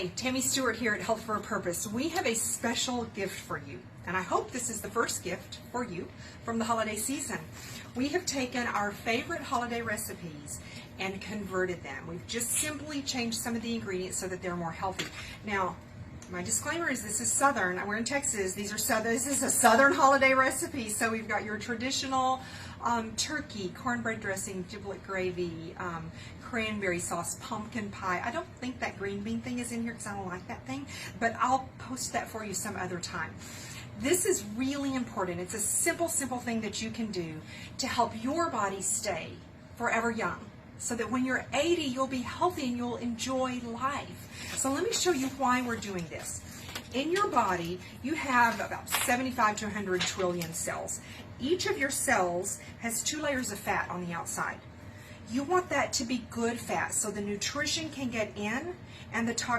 Hi, Tammy Stewart here at Health for a Purpose. We have a special gift for you, and I hope this is the first gift for you from the holiday season. We have taken our favorite holiday recipes and converted them. We've just simply changed some of the ingredients so that they're more healthy. Now, my disclaimer is this is Southern. We're in Texas. This is a Southern holiday recipe. So we've got your traditional turkey, cornbread dressing, giblet gravy, cranberry sauce, pumpkin pie. I don't think that green bean thing is in here because I don't like that thing, but I'll post that for you some other time. This is really important. It's a simple thing that you can do to help your body stay forever young, so that when you're 80, you'll be healthy and you'll enjoy life. So let me show you why we're doing this. In your body, you have about 75 to 100 trillion cells. Each of your cells has 2 layers of fat on the outside. You want that to be good fat so the nutrition can get in and the toxins